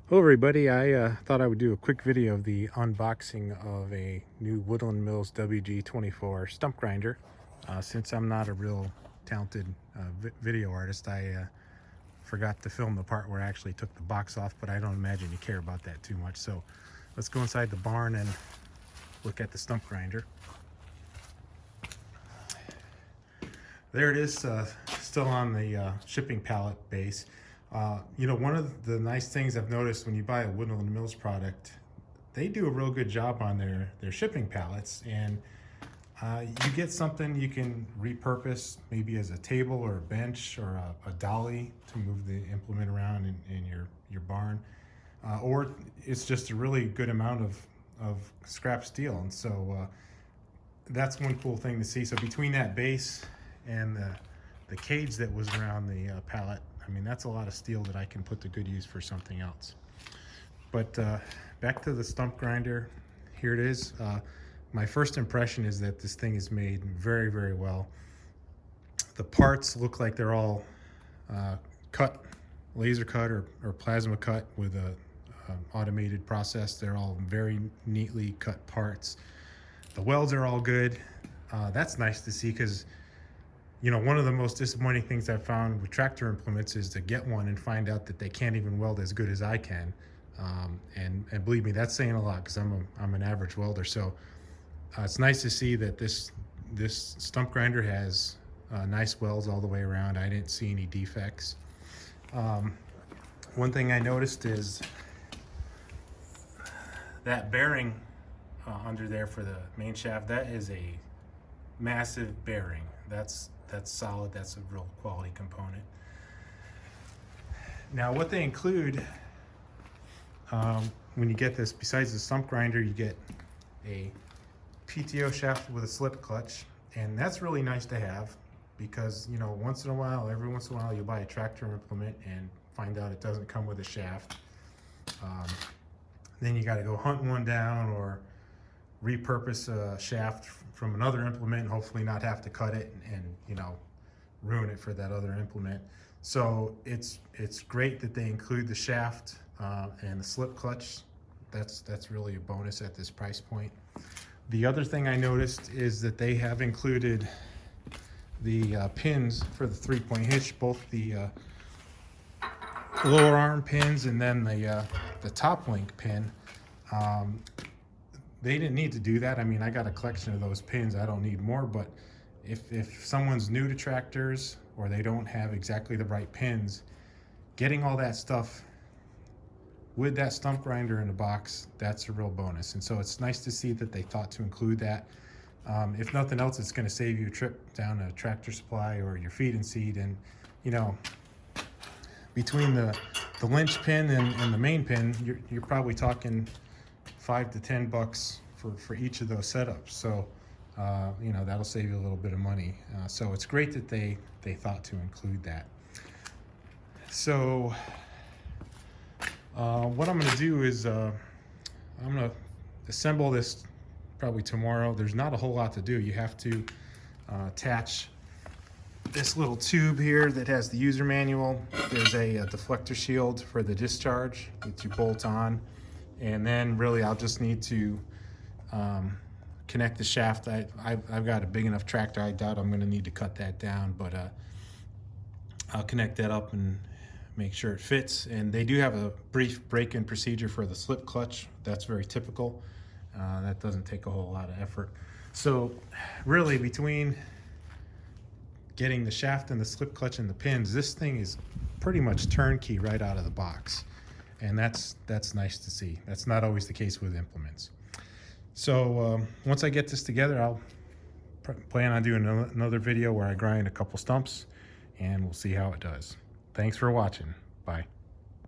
Hello everybody, I thought I would do a quick video of the unboxing of a new Woodland Mills WG24 stump grinder. Since I'm not a real talented video artist, I forgot to film the part where I actually took the box off, but I don't imagine you care about that too much. So let's go inside the barn and look at the stump grinder. There it is, still on the shipping pallet base. One of the nice things I've noticed when you buy a Woodland Mills product, they do a real good job on their shipping pallets, and you get something you can repurpose, maybe as a table or a bench or a dolly to move the implement around in your barn, or it's just a really good amount of scrap steel. And so that's one cool thing to see. So between that base and the cage that was around the pallet, I mean, that's a lot of steel that I can put to good use for something else. But back to the stump grinder, here it is. My first impression is that this thing is made very, very well. The parts look like they're all cut, laser cut or plasma cut with a automated process. They're all very neatly cut parts. The welds are all good. That's nice to see, because one of the most disappointing things I've found with tractor implements is to get one and find out that they can't even weld as good as I can. And believe me, that's saying a lot, because I'm an average welder. So it's nice to see that this stump grinder has nice welds all the way around. I didn't see any defects. One thing I noticed is that bearing under there for the main shaft, that is a massive bearing. That's solid. That's a real quality component. Now, what they include when you get this, besides the stump grinder, you get a PTO shaft with a slip clutch, and that's really nice to have, because every once in a while you buy a tractor implement and find out it doesn't come with a shaft. Then you got to go hunt one down or repurpose a shaft from another implement and hopefully not have to cut it and ruin it for that other implement. So it's great that they include the shaft and the slip clutch. That's really a bonus at this price point. The other thing I noticed is that they have included the pins for the 3-point hitch, both the lower arm pins and then the top link pin. They didn't need to do that. I mean, I got a collection of those pins. I don't need more, but if someone's new to tractors or they don't have exactly the right pins, getting all that stuff with that stump grinder in the box, that's a real bonus. And so it's nice to see that they thought to include that. If nothing else, it's going to save you a trip down to Tractor Supply or your feed and seed. And between the linch pin and the main pin, you're probably talking $5 to $10 for each of those setups. So that'll save you a little bit of money. So it's great that they thought to include that. So what I'm going to do is I'm going to assemble this probably tomorrow. There's not a whole lot to do. You have to attach this little tube here that has the user manual. There's a deflector shield for the discharge that you bolt on, and then really I'll just need to connect the shaft. I've got a big enough tractor. I doubt I'm going to need to cut that down, but I'll connect that up and make sure it fits. And they do have a brief break-in procedure for the slip clutch. That's very typical. That doesn't take a whole lot of effort. So really, between getting the shaft and the slip clutch and the pins, this thing is pretty much turnkey right out of the box. And that's nice to see. That's not always the case with implements. So once I get this together, I'll plan on doing another video where I grind a couple stumps, and we'll see how it does. Thanks for watching. Bye.